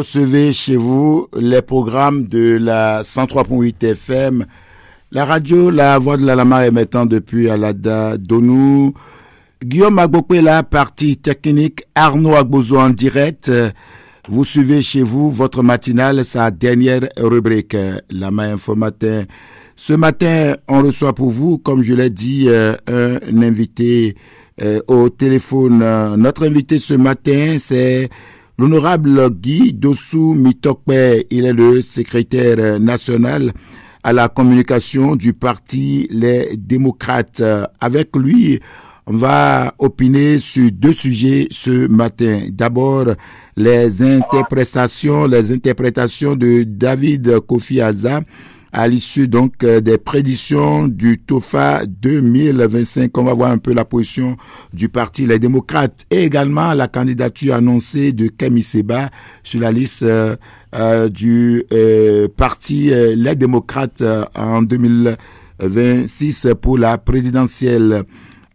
recevez chez vous les programmes de la 103.8 FM, la radio La Voix de l'Alama émettant depuis Alada, Donou, Guillaume Agbokwe, la partie technique, Arnaud Agbozo en direct. Vous suivez chez vous votre matinale, sa dernière rubrique, la main info matin. Ce matin, on reçoit pour vous, comme je l'ai dit, un invité au téléphone. Notre invité ce matin, c'est l'honorable Guy Dossou Mitokpe. Il est le secrétaire national à la communication du parti Les Démocrates. Avec lui, on va opiner sur deux sujets ce matin. D'abord, les interprétations de David Kofi Aza à l'issue donc des prédictions du TOFA 2025. On va voir un peu la position du parti Les Démocrates et également la candidature annoncée de Kemi Seba sur la liste du parti Les Démocrates en 2026 pour la présidentielle.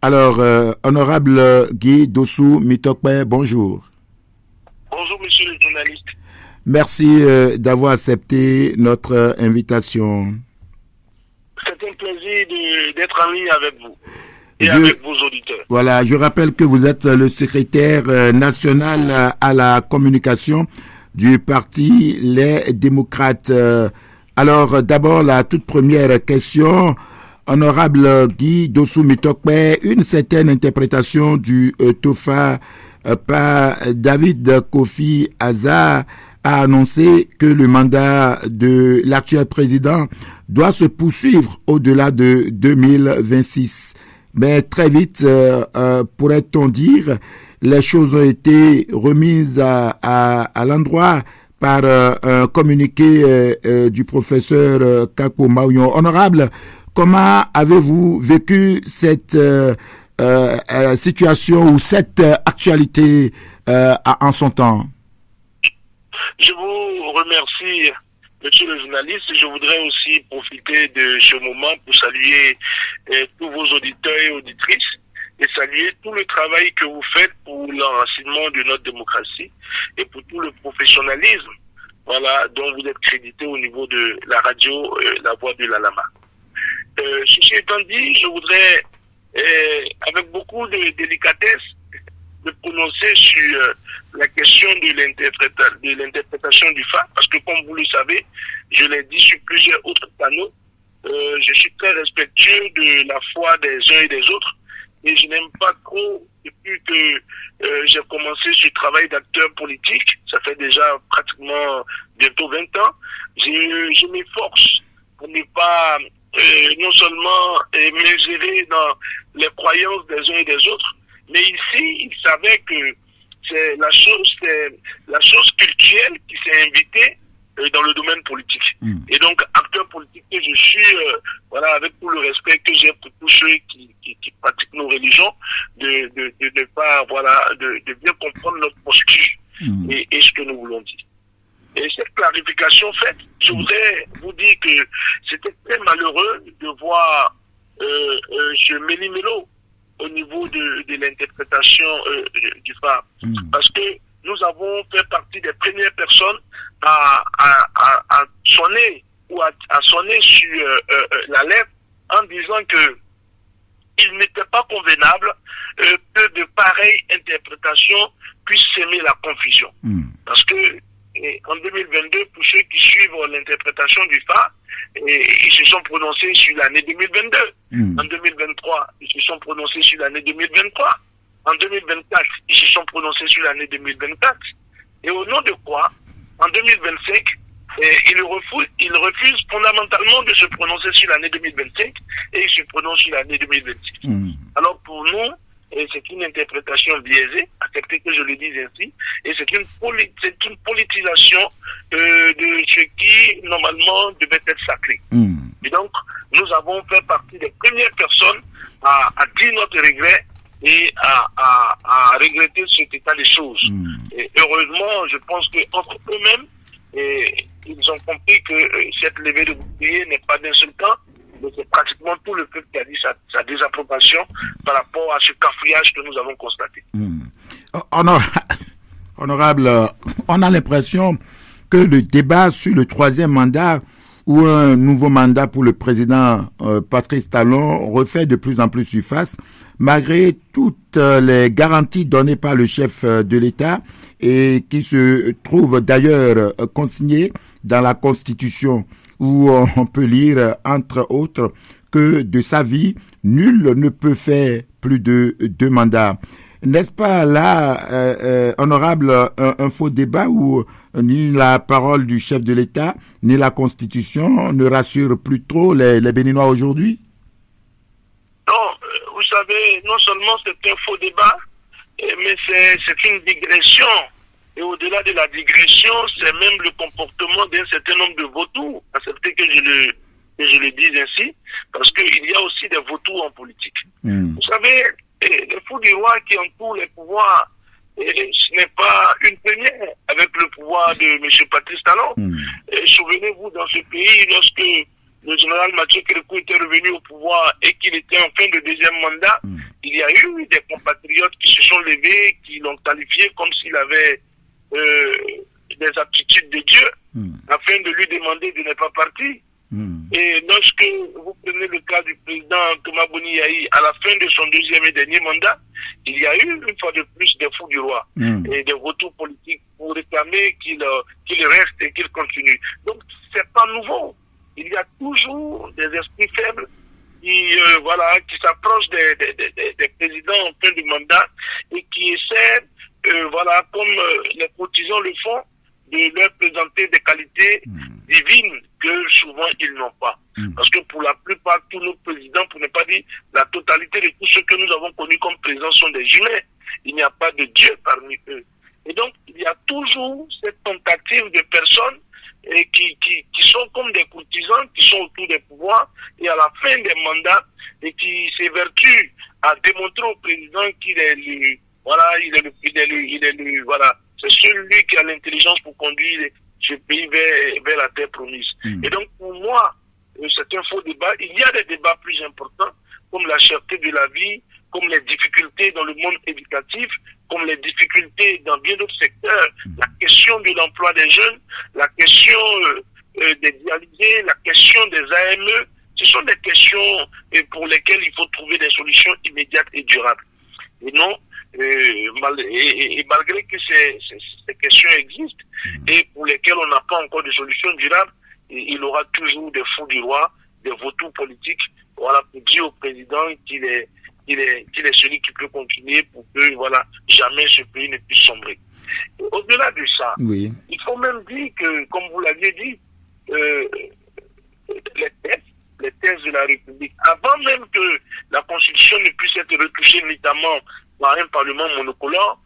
Alors, honorable Guy Dossou Mitokpe, bonjour. Bonjour, monsieur le journaliste. Merci d'avoir accepté notre invitation. C'est un plaisir d'être en ligne avec vous et avec vos auditeurs. Voilà, je rappelle que vous êtes le secrétaire national à la communication du parti Les Démocrates. Alors, d'abord, la toute première question. Honorable Guy Dossou Mitokpe, une certaine interprétation du TOFA par David Kofi Aza a annoncé que le mandat de l'actuel président doit se poursuivre au-delà de 2026. Mais très vite, pourrait-on dire, les choses ont été remises à l'endroit par un communiqué du professeur Kako Maouyon. Honorable, comment avez-vous vécu cette situation ou cette actualité en son temps? Je vous remercie, monsieur le journaliste. Je voudrais aussi profiter de ce moment pour saluer tous vos auditeurs et auditrices et saluer tout le travail que vous faites pour l'enracinement de notre démocratie et pour tout le professionnalisme, voilà, dont vous êtes crédité au niveau de la radio La Voix de l'Alama. Ceci étant dit, je voudrais, avec beaucoup de délicatesse, me prononcer sur la question de l'interprétation du FA, parce que comme vous le savez, je l'ai dit sur plusieurs autres panneaux, je suis très respectueux de la foi des uns et des autres, et je n'aime pas trop, depuis que j'ai commencé ce travail d'acteur politique, ça fait déjà pratiquement bientôt 20 ans, je m'efforce pour ne pas non seulement mesurer dans les croyances des uns et des autres, mais ici, il savait que c'est la chose culturelle qui s'est invitée dans le domaine politique. Et donc, acteur politique que je suis, voilà, avec tout le respect que j'ai pour tous ceux qui pratiquent nos religions, de ne pas, voilà, de bien comprendre notre posture et ce que nous voulons dire. Et cette clarification faite, je voudrais vous dire que c'était très malheureux de voir ce méli-mélo au niveau de l'interprétation du FA. Parce que nous avons fait partie des premières personnes à sonner ou à sonner sur la lèvre en disant que il n'était pas convenable que de pareilles interprétations puissent s'aimer la confusion. Parce que en 2022, pour ceux qui suivent l'interprétation du FA, ils se sont prononcés sur l'année 2022. En 2023, ils se sont prononcés sur l'année 2023. En 2024, ils se sont prononcés sur l'année 2024. Et au nom de quoi, en 2025, ils refusent fondamentalement de se prononcer sur l'année 2025 et ils se prononcent sur l'année 2026. Alors pour nous, c'est une interprétation biaisée, acceptez que je le dise ainsi, et c'est une politisation de ce qui, normalement, devait être sacré. Et donc, nous avons fait partie des premières personnes à dire notre regret et à regretter cet état des choses. Et heureusement, je pense qu'entre eux-mêmes, ils ont compris que cette levée de bouclier n'est pas d'un seul temps, mais c'est pratiquement tout le peuple qui a dit sa désapprobation par rapport à ce cafouillage que nous avons constaté. Honorable, on a l'impression que le débat sur le troisième mandat ou un nouveau mandat pour le président Patrice Talon refait de plus en plus surface, malgré toutes les garanties données par le chef de l'État et qui se trouvent d'ailleurs consignées dans la Constitution, où on peut lire, entre autres, que de sa vie, nul ne peut faire plus de 2 mandats. N'est-ce pas là, honorable, un faux débat où ni la parole du chef de l'État, ni la Constitution ne rassurent plus trop les Béninois aujourd'hui? Non, vous savez, non seulement c'est un faux débat, mais c'est une digression. Et au-delà de la digression, c'est même le comportement d'un certain nombre de vautours. Acceptez que je le dise ainsi, parce qu'il y a aussi des vautours en politique. Vous savez, le fou du roi qui entoure les pouvoirs, ce n'est pas une première avec le pouvoir de M. Patrice Talon. Souvenez-vous, dans ce pays, lorsque le général Mathieu Kérékou était revenu au pouvoir et qu'il était en fin de 2e mandat, il y a eu des compatriotes qui se sont levés, qui l'ont qualifié comme s'il avait des aptitudes de Dieu, afin de lui demander de ne pas partir. Et lorsque vous prenez le cas du président Thomas Boni Yahi, à la fin de son 2e et dernier mandat, il y a eu une fois de plus des fous du roi et des vautours politiques pour réclamer qu'il reste et qu'il continue. Donc c'est pas nouveau. Il y a toujours des esprits faibles qui s'approchent des présidents en fin de mandat et qui essaient, comme les cotisants le font, de leur présenter des qualités divines que souvent ils n'ont pas. Parce que pour la plupart, tous nos présidents, pour ne pas dire la totalité de tous ceux que nous avons connus comme présidents sont des humains. Il n'y a pas de Dieu parmi eux. Et donc, il y a toujours cette tentative de personnes qui sont comme des courtisans, qui sont autour des pouvoirs, et à la fin des mandats, et qui s'évertuent à démontrer au président qu'il est c'est celui qui a l'intelligence pour conduire ce pays vers la terre promise. Et donc, pour moi, c'est un faux débat. Il y a des débats plus importants, comme la cherté de la vie, comme les difficultés dans le monde éducatif, comme les difficultés dans bien d'autres secteurs, la question de l'emploi des jeunes, la question des dialysés, la question des AME. Ce sont des questions pour lesquelles il faut trouver des solutions immédiates et durables. Et non, malgré que ces questions existent et pour lesquelles on n'a pas encore de solution durable, il aura toujours des fous du roi, des vautours politiques, pour dire au président qu'il est celui qui peut continuer pour que jamais ce pays ne puisse sombrer. Au-delà de ça, il faut même dire que, comme vous l'aviez dit, les thèses de la République, avant même que la Constitution ne puisse être retouchée notamment par un Parlement monocolore,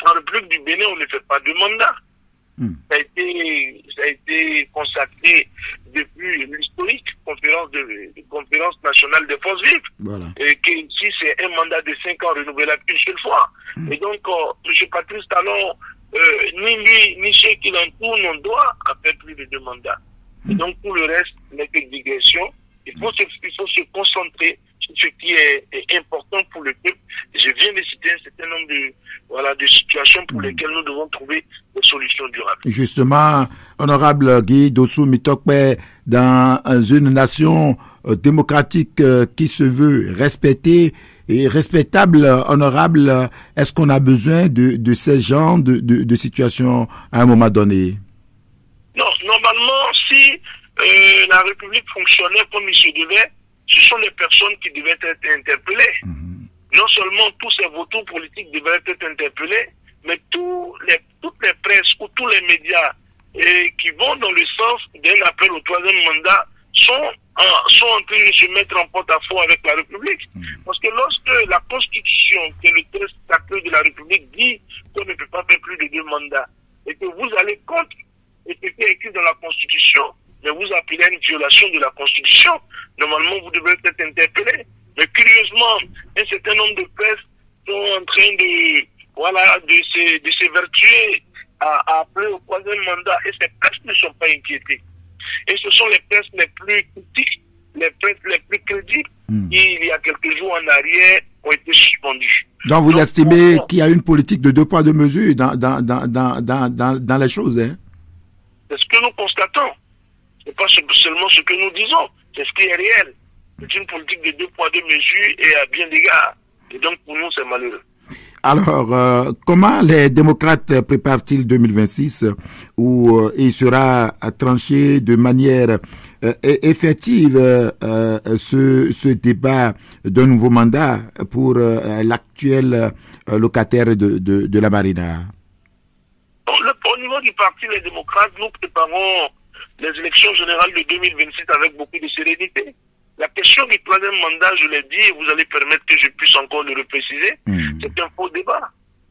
en République du Bénin, on ne fait pas de mandat. Ça a été consacré depuis l'historique conférence nationale des forces vives. Et que ici, c'est un mandat de 5 ans renouvelable une seule fois. Et donc, M. Patrice Talon, ni lui, ni ceux qui l'entourent n'ont droit à faire plus de 2 mandats. Et donc, tout le reste n'est que digression. Il faut se concentrer sur ce qui est important pour le peuple. Je viens de citer un certain nombre de situations pour lesquelles nous devons trouver des solutions durables. Justement, honorable Guy Dossou Mitokpe, dans une nation démocratique qui se veut respectée et respectable, honorable, est-ce qu'on a besoin de ces genres de situations à un moment donné? Non, normalement, si la République fonctionnait comme il se devait, ce sont les personnes qui devaient être interpellées. Non seulement tous ces vautours politiques devaient être interpellés, mais toutes les presses ou tous les médias qui vont dans le sens d'un appel au 3e mandat sont en train de se mettre en porte-à-faux avec la République. Parce que lorsque la Constitution, qui est le texte sacré de la République, dit qu'on ne peut pas faire plus de 2 mandats, et que vous allez contre ce qui est écrit dans la Constitution, mais vous appelez à une violation de la Constitution, normalement vous devez être interpellé. Mais curieusement, un certain nombre de presse sont en train de s'évertuer à appeler au 3e mandat, et ces presses ne sont pas inquiétées. Et ce sont les presses les plus critiques, les presses les plus crédibles, qui, il y a quelques jours en arrière, ont été suspendues. Donc vous estimez qu'il y a une politique de 2 poids 2 mesures dans les choses, hein? C'est ce que nous constatons. Ce n'est pas seulement ce que nous disons, c'est ce qui est réel. C'est une politique de 2 poids 2 mesures et à bien d'égards. Et donc pour nous, c'est malheureux. Alors, comment les démocrates préparent-ils 2026 où il sera tranché de manière effective ce débat d'un nouveau mandat pour l'actuel locataire de la Marina? Au niveau du parti Les Démocrates, nous préparons les élections générales de 2026 avec beaucoup de sérénité. La question du 3e mandat, je l'ai dit, et vous allez permettre que je puisse encore le repréciser, c'est un faux débat.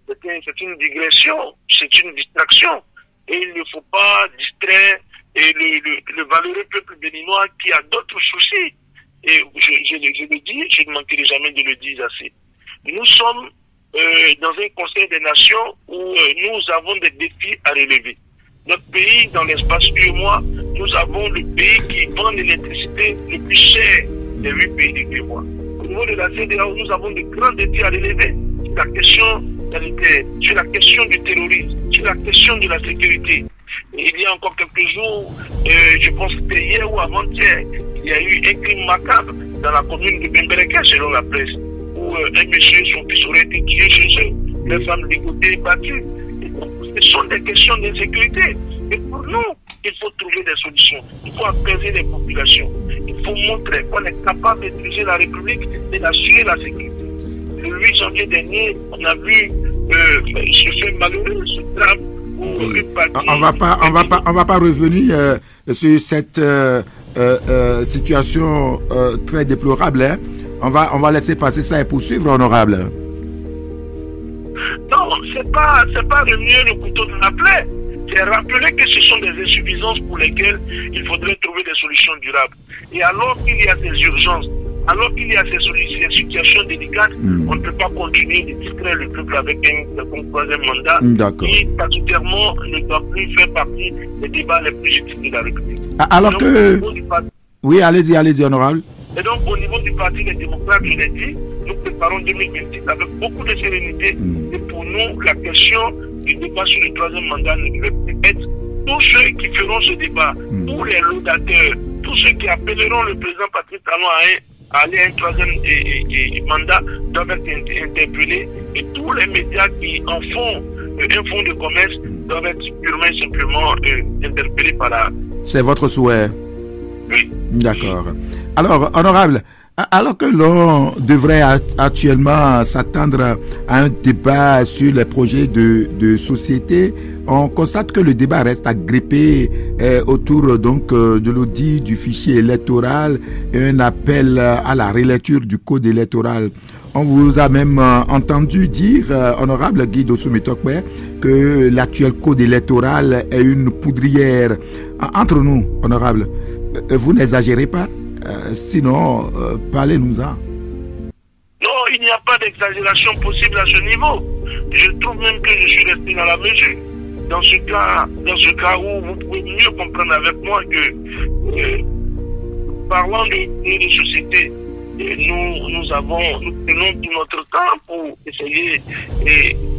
C'est une digression, c'est une distraction. Et il ne faut pas distraire le valeureux peuple béninois qui a d'autres soucis. Et je le dis, je ne manquerai jamais de le dire assez. Nous sommes dans un Conseil des Nations où nous avons des défis à relever. Notre pays, dans l'espace UEMOA, nous avons le pays qui vend l'électricité le plus cher des 8 pays du UEMOA. Au niveau de la CEDEAO, nous avons de grands défis à relever sur la question sanitaire, sur la question du terrorisme, sur la question de la sécurité. Et il y a encore quelques jours, je pense que c'était hier ou avant-hier, il y a eu un crime macabre dans la commune de Bembereke, selon la presse, où un monsieur, son fils aurait été tué chez eux, les femmes ligotées et battues. Ce sont des questions d'insécurité. Et pour nous, il faut trouver des solutions. Il faut apaiser les populations. Il faut montrer qu'on est capable de diriger la République et d'assurer la sécurité. Le 8 janvier dernier, on a vu ce fait malheureux, ce drame où une partie... On va pas revenir sur cette situation très déplorable. Hein. On va laisser passer ça et poursuivre, honorable. Non, c'est pas remuer le couteau de la plaie. C'est rappeler que ce sont des insuffisances pour lesquelles il faudrait trouver des solutions durables. Et alors qu'il y a ces urgences, alors qu'il y a ces situations délicates, on ne peut pas continuer de distraire le peuple avec un 3e mandat qui, statutairement, ne doit plus faire partie des débats les plus utiles de la République. Alors donc, que... Oui, allez-y, honorable. Et donc, au niveau du Parti des démocrates, je l'ai dit, nous préparons 2026 avec beaucoup de sérénité. Et pour nous, la question du débat sur le 3e mandat ne devait plus être tous ceux qui feront ce débat, tous les laudateurs, tous ceux qui appelleront le président Patrice Talon à aller à un 3e mandat doivent être interpellés. Et tous les médias qui en font un fonds de commerce doivent être purement et simplement interpellés par la... C'est votre souhait? Oui. D'accord. Alors, honorable, alors que l'on devrait actuellement s'attendre à un débat sur les projets de société, on constate que le débat reste agrippé autour donc de l'audit du fichier électoral et un appel à la relecture du code électoral. On vous a même entendu dire, honorable Guy Dossou-Metokwe, que l'actuel code électoral est une poudrière. Entre nous, honorable, vous n'exagérez pas? Sinon, parlez-nous-en. Non, il n'y a pas d'exagération possible à ce niveau. Je trouve même que je suis resté dans la mesure. Dans ce cas où vous pouvez mieux comprendre avec moi que, parlant de société, nous prenons tout notre temps pour essayer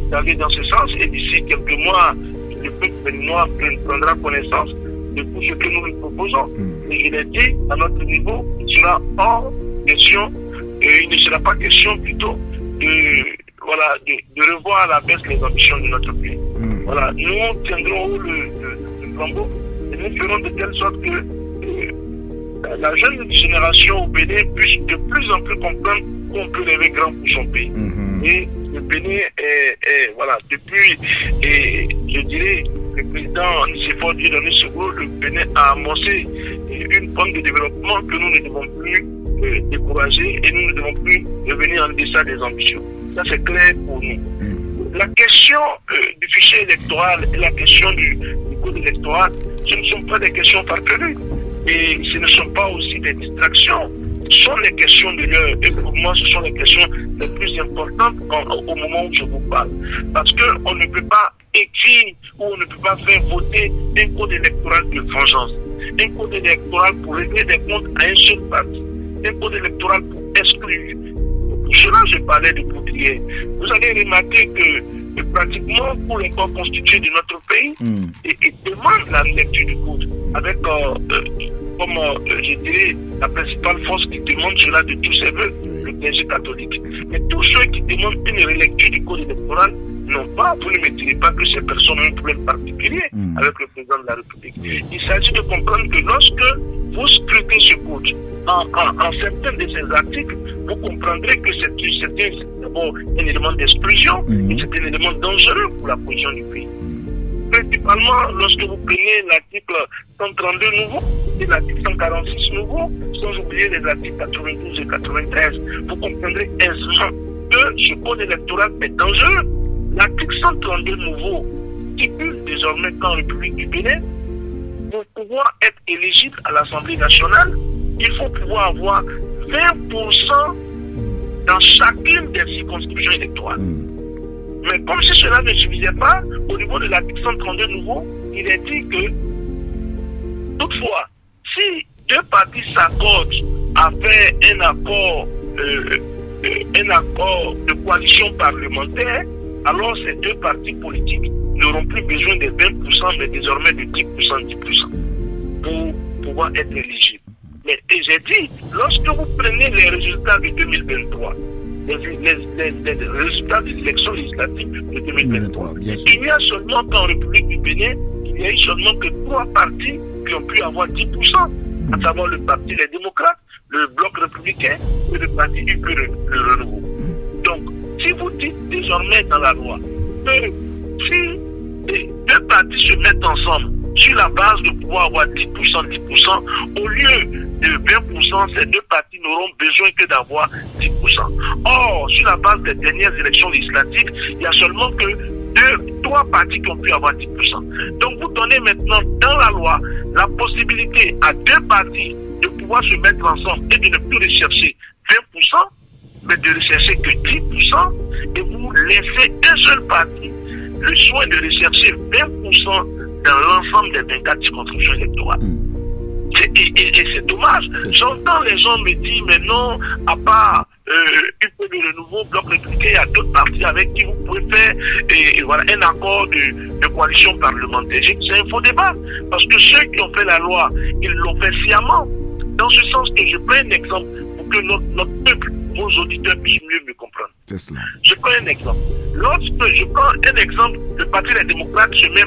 d'aller dans ce sens. Et d'ici quelques mois, le peuple béninois prendra connaissance de tout ce que nous lui proposons. Et je l'ai dit, à notre niveau, il sera hors question, il ne sera pas question plutôt de revoir à la baisse les ambitions de notre pays. Voilà, nous tiendrons le flambeau et nous ferons de telle sorte que la jeune génération au Bénin puisse de plus en plus comprendre qu'on peut rêver grand pour son pays. Et le Bénin est depuis, je dirais, le président Nicéphore Dieudonné Segou, le Bénin a amorcé une forme de développement que nous ne devons plus décourager et nous ne devons plus revenir en deçà des ambitions. Ça, c'est clair pour nous. La question du fichier électoral et la question du code électoral, ce ne sont pas des questions farfelues et ce ne sont pas aussi des distractions. Ce sont les questions de l'heure et pour moi, ce sont les questions les plus importantes au moment où je vous parle. Parce qu'on ne peut pas écrire ou on ne peut pas faire voter un code électoral de vengeance, un code électoral pour régler des comptes à un seul parti, un code électoral pour exclure. Pour cela, je parlais de poudrière. Vous avez remarqué que pratiquement tous les corps constitués de notre pays et demandent la lecture du code avec, je dirais, la principale force qui demande cela de tous ses voeux, le clergé catholique. Mais tous ceux qui demandent une relecture du code électoral n'ont pas, vous ne me direz pas que ces personnes ont un problème particulier avec le président de la République. Il s'agit de comprendre que lorsque vous scrutez ce code, en certains de ces articles, vous comprendrez que c'est d'abord un élément d'exclusion et c'est un élément dangereux pour la position du pays. Principalement, lorsque vous prenez l'article 132 nouveau et l'article 146 nouveau, sans oublier les articles 92 et 93, vous comprendrez aisément que ce code électoral est dangereux. L'article 132 nouveau stipule désormais qu'en République du Bénin, pour pouvoir être éligible à l'Assemblée nationale, il faut pouvoir avoir 20% dans chacune des circonscriptions électorales. Mais comme si cela ne suffisait pas, au niveau de l'article 132 nouveau, il est dit que, toutefois, si deux partis s'accordent à faire un accord de coalition parlementaire, alors ces deux partis politiques n'auront plus besoin de 20%, mais désormais de 10% pour pouvoir être éligibles. Mais j'ai dit, lorsque vous prenez les résultats de 2023, les résultats des élections législatives de 2023, il n'y a seulement qu'en République du Bénin, il n'y a eu seulement que 3 partis qui ont pu avoir 10%, à savoir le parti Les Démocrates, le Bloc républicain et le parti UP, le Renouveau. Donc, si vous dites désormais dans la loi que si les deux partis se mettent ensemble sur la base de pouvoir avoir 10%, au lieu de 20%, ces deux partis n'auront besoin que d'avoir 10%. Or, sur la base des dernières élections législatives, il n'y a seulement que 3 partis qui ont pu avoir 10%. Donc, vous donnez maintenant dans la loi la possibilité à 2 partis de pouvoir se mettre ensemble et de ne plus rechercher 20%, mais de rechercher que 10%, et vous laissez un seul parti le soin de rechercher 20% dans l'ensemble des 24 circonscriptions électorales. Et c'est dommage. J'entends les gens me dire, mais non, à part UP le nouveau Bloc républicain, il y a d'autres partis avec qui vous pouvez faire voilà, un accord de coalition parlementaire. C'est un faux débat, parce que ceux qui ont fait la loi, ils l'ont fait sciemment. Dans ce sens que je prends un exemple pour que notre peuple, nos auditeurs puissent mieux me comprendre. Je prends un exemple. Lorsque je prends un exemple, le Parti des démocrates se met,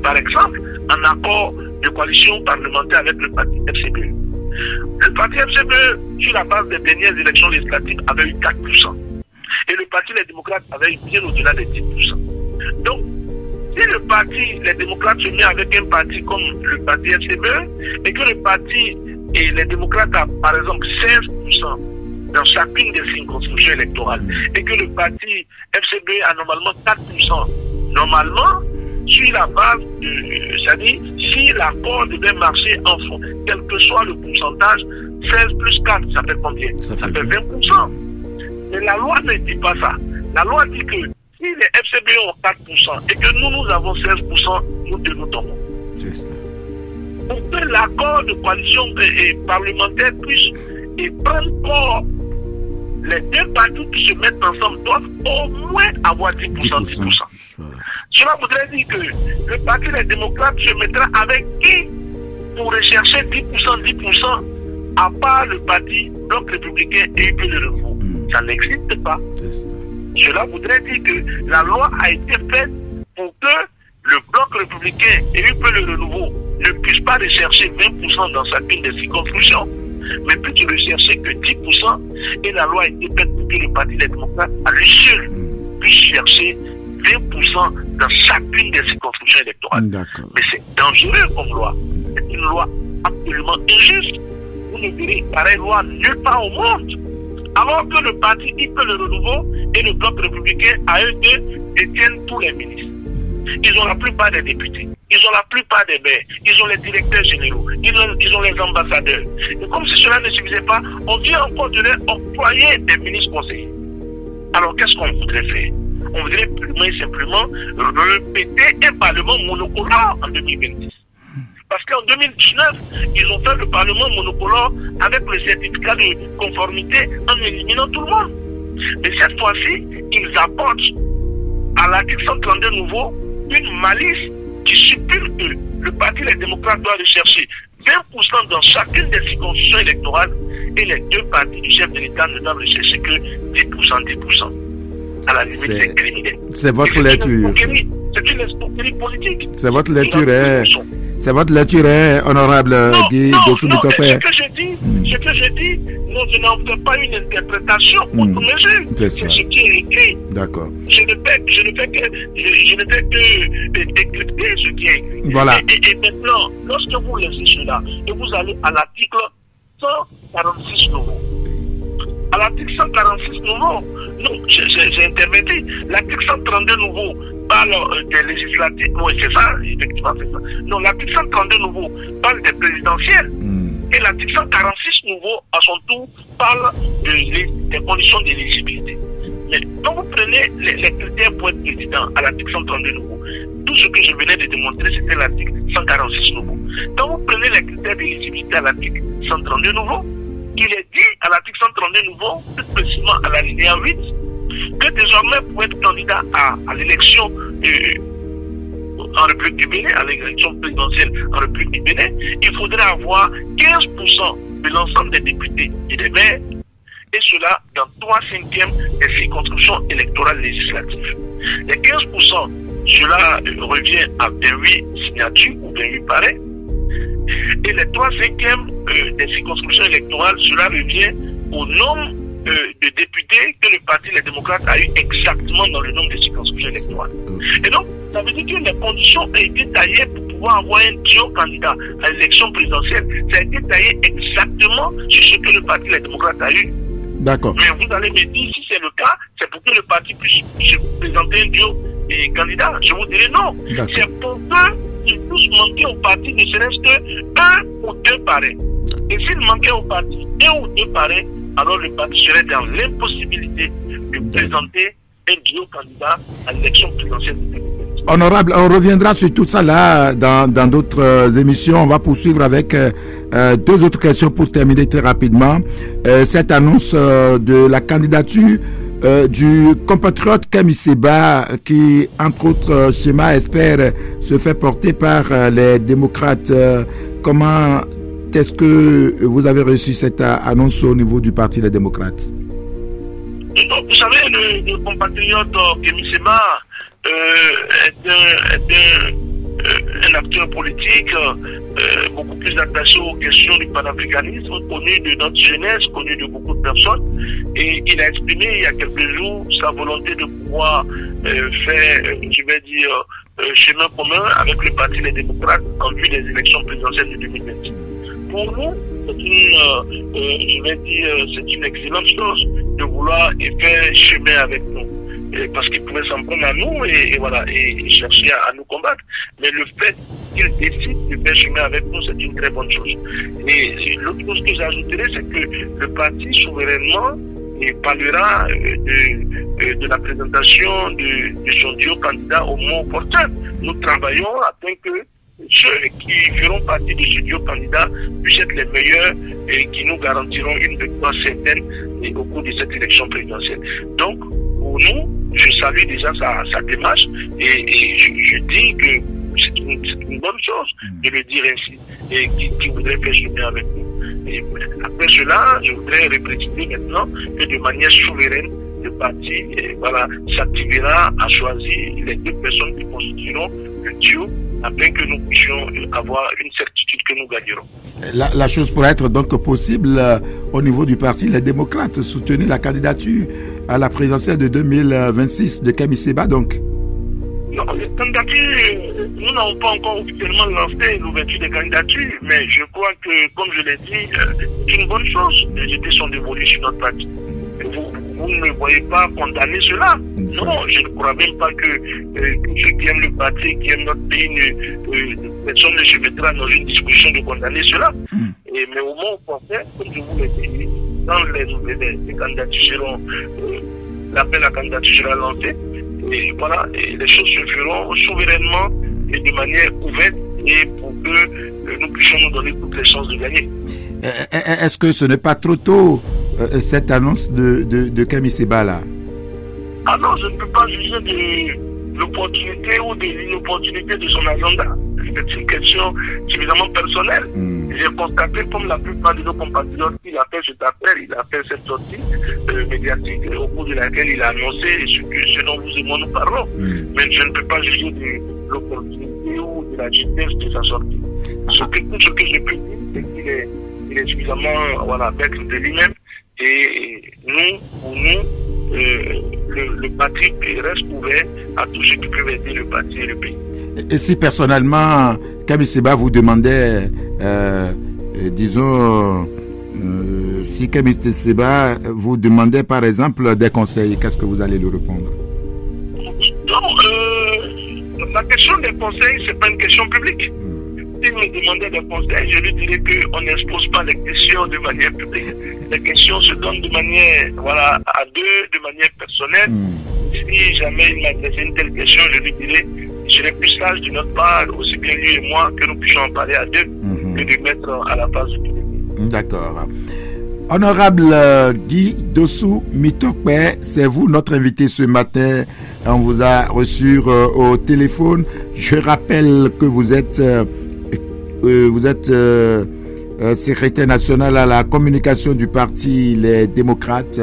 par exemple, en accord de coalition parlementaire avec le Parti FCBE. Le Parti FCBE, sur la base des dernières élections législatives, avait eu 4%. Et le Parti des démocrates avait eu bien au-delà des 10%. Donc, si le Parti, les démocrates se met avec un parti comme le Parti FCBE, et que le Parti et les démocrates a, par exemple, 16% dans chacune des circonscriptions électorales, et que le Parti FCBE a normalement 4%, normalement, sur la base de, c'est-à-dire, si l'accord devait marcher en fond, quel que soit le pourcentage, 16 plus 4, ça fait combien? Ça fait 20%. Mais la loi ne dit pas ça. La loi dit que si les FCBE ont 4% et que nous avons 16%, nous devons tomber. C'est ça. Pour que l'accord de coalition parlementaire puisse prendre corps, les deux partis qui se mettent ensemble doivent au moins avoir 10%. Cela voudrait dire que le Parti des démocrates se mettra avec qui pour rechercher 10%, à part le Parti Bloc républicain et UP le Renouveau. Ça n'existe pas. Cela voudrait dire que la loi a été faite pour que le Bloc républicain et UP le Renouveau ne puissent pas rechercher 20% dans chacune des circonscriptions, mais plutôt rechercher que 10%, et la loi a été faite pour que le Parti des démocrates, à lui seul, puisse chercher 20% dans chacune des circonscriptions électorales. Mais c'est dangereux comme loi. C'est une loi absolument injuste. Vous ne verrez pareille loi nulle part au monde. Alors que le Parti UP le Renouveau et le Bloc républicain, à eux deux, détiennent tous les ministres. Ils ont la plupart des députés. Ils ont la plupart des maires. Ils ont les directeurs généraux. Ils ont les ambassadeurs. Et comme si cela ne suffisait pas, on vient encore de leur octroyer des ministres conseillers. Alors qu'est-ce qu'on voudrait faire? On voudrait purement et simplement répéter un parlement monocolore en 2026. Parce qu'en 2019, ils ont fait le parlement monocolore avec le certificat de conformité en éliminant tout le monde. Mais cette fois-ci, ils apportent à l'article 132 nouveau une malice qui stipule que le Parti Les Démocrates doit rechercher 20% dans chacune des circonscriptions électorales et les deux partis du chef de l'État ne doivent rechercher que 10%. À la limite, c'est criminel. C'est votre lecture. C'est une escroquerie politique. C'est votre lecture, c'est votre lecture, honorable Guy Dossou Bitopé. Ce que je dis, non, je n'en fais pas une interprétation contre mesure. C'est ce qui est écrit. D'accord. Je ne fais que décrypter ce qui est écrit. Voilà. Et maintenant, lorsque vous laissez cela, et vous allez à l'article 146 nouveau. À l'article 146 nouveau, non, j'ai intermédié. L'article 132 nouveau parle des législatives. Oui, c'est ça, effectivement, c'est ça. Non, l'article 132 nouveau parle des présidentielles. Et l'article 146 nouveau, à son tour, parle des conditions d'éligibilité. Mais quand vous prenez les critères pour être président à l'article 132 nouveau, tout ce que je venais de démontrer, c'était l'article 146 nouveau. Quand vous prenez les critères d'éligibilité à l'article 132 nouveau, il est dit à l'article 132 nouveau, plus précisément à l'alinéa 8, que désormais pour être candidat à l'élection en République du Bénin, à l'élection présidentielle en République du Bénin, il faudrait avoir 15% de l'ensemble des députés et des maires, et cela dans 3/5 des circonscriptions électorales législatives. Les 15%, cela revient à 28 signatures ou 28 parrains, et les 3/5 des circonscriptions électorales, cela revient au nombre de députés que le Parti Les Démocrates a eu exactement dans le nombre de circonscriptions électorales. Et donc, ça veut dire que les conditions ont été taillées pour pouvoir avoir un duo candidat à l'élection présidentielle. Ça a été taillé exactement sur ce que le Parti Les Démocrates a eu. D'accord. Mais vous allez me dire, si c'est le cas, c'est pour que le parti puisse présenter un duo et candidat. Je vous dirai non. C'est pour qu'ils puissent manquer au parti ne serait-ce que 1 ou 2 parrains. Et s'il manquait au parti 1 ou 2 parrains, alors le parti serait dans l'impossibilité de présenter un duo candidat à l'élection présidentielle de 2020. Honorable, on reviendra sur tout ça là dans d'autres émissions. On va poursuivre avec 2 autres questions pour terminer très rapidement. Cette annonce de la candidature du compatriote Kemi Seba qui, entre autres schémas, espère se faire porter par les démocrates. Comment est-ce que vous avez reçu cette annonce au niveau du Parti Les Démocrates? Donc, vous savez, le compatriote Kemi Seba est un acteur politique beaucoup plus attaché aux questions du panafricanisme, connu de notre jeunesse, connu de beaucoup de personnes. Et il a exprimé il y a quelques jours sa volonté de pouvoir faire, je vais dire, chemin commun avec le Parti Les Démocrates en vue des élections présidentielles de 2020. Pour nous, c'est une excellente chose de vouloir faire chemin avec nous. Parce qu'il pouvait s'en prendre à nous et chercher à nous combattre. Mais le fait qu'il décide de faire chemin avec nous, c'est une très bonne chose. Et l'autre chose que j'ajouterais, c'est que le parti souverainement parlera de la présentation de son duo candidat au moment opportun. Nous travaillons afin que ceux qui feront partie de ce duo candidat puissent être les meilleurs et qui nous garantiront une victoire certaine au cours de cette élection présidentielle. Donc, pour nous, je salue déjà sa démarche et je dis que c'est une bonne chose de le dire ainsi et qui voudrait faire chemin avec nous. Et après cela, je voudrais repréciser maintenant que de manière souveraine, le parti s'activera à choisir les 2 personnes qui constitueront le duo afin que nous puissions avoir une certitude que nous gagnerons. La chose pourrait être donc possible au niveau du Parti Les Démocrates, soutenir la candidature à la présidentielle de 2026 de Kemi Seba donc. Non, les candidatures, nous n'avons pas encore officiellement lancé l'ouverture des candidatures, mais je crois que, comme je l'ai dit, c'est une bonne chose de jeter son dévolu sur notre parti. Vous ne me voyez pas condamner cela. Non, je ne crois même pas que ceux qui aiment le parti, qui aiment notre pays, personne ne se mettra dans une discussion de condamner cela. Mais au moment opportun, comme je vous l'ai dit, quand les candidatures seront, l'appel à candidature sera lancé, et voilà, et les choses se feront souverainement et de manière ouverte et pour que nous puissions nous donner toutes les chances de gagner. Est-ce que ce n'est pas trop tôt, cette annonce de Kemi Seba là? Alors, je ne peux pas juger de l'opportunité ou de l'inopportunité de son agenda. C'est une question suffisamment personnelle. J'ai constaté, comme la plupart de nos compatriotes, il a fait cet appel, il a fait cette sortie médiatique au cours de laquelle il a annoncé ce dont vous et moi nous parlons. Mais je ne peux pas juger de l'opportunité ou de la justesse de sa sortie. Tout ce que je peux dire, c'est qu'il est suffisamment maître de lui-même. Et nous, pour nous, le parti reste ouvert à tous ceux qui peuvent aider le parti et le pays. Et si personnellement, Kami Seba vous demandait, si Kami Seba vous demandait par exemple des conseils, qu'est-ce que vous allez lui répondre? Donc, la question des conseils, c'est pas une question publique. S'il me demandait des conseils, je lui dirais qu'on n'expose pas les questions de manière publique. Les questions se donnent de manière, à deux, de manière personnelle. Si jamais il m'adressait une telle question, je lui dirais, il serait plus sage de notre part, aussi bien lui et moi, que nous puissions en parler à deux, que de mettre à la base de tout. D'accord. Honorable Guy Dossou Mitokpe, c'est vous notre invité ce matin. On vous a reçu au téléphone. Je rappelle que vous êtes secrétaire national à la communication du parti Les Démocrates.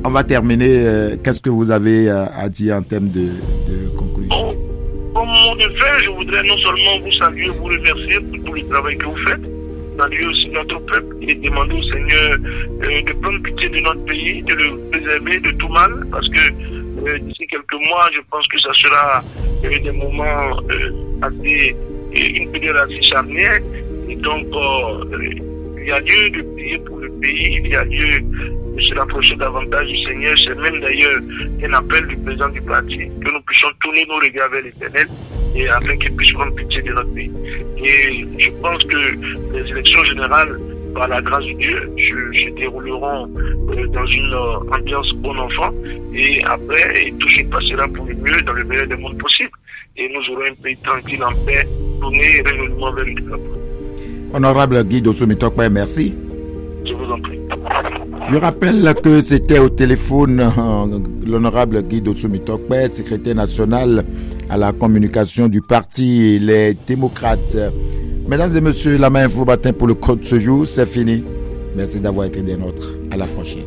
On va terminer. Qu'est-ce que vous avez à dire en termes de conclusion? Comme mot de fin, je voudrais non seulement vous saluer, vous remercier pour tout le travail que vous faites, saluer aussi notre peuple et demander au Seigneur de prendre pitié de notre pays, de le préserver de tout mal, parce que d'ici quelques mois, je pense que ça sera des moments assez, une période assez charnière. Et donc, il y a lieu de prier pour le pays, il y a lieu de se rapprocher davantage du Seigneur. C'est même d'ailleurs un appel du président du parti, que nous puissions tourner nos regards vers l'Éternel, et afin qu'il puisse prendre pitié de notre pays. Et je pense que les élections générales, par la grâce de Dieu, se dérouleront dans une ambiance bon enfant, et après, tout se passera pour le mieux, dans le meilleur des mondes possible. Et nous aurons un pays tranquille, en paix, tourné résolument vers le développement. Honorable Guy Dossou Mitokpe, merci. Je vous en prie. Je rappelle que c'était au téléphone l'honorable Guy Dossou Mitokpe, secrétaire national à la communication du parti Les Démocrates. Mesdames et messieurs, la main info matin pour le code ce jour, c'est fini. Merci d'avoir été des nôtres. À la prochaine.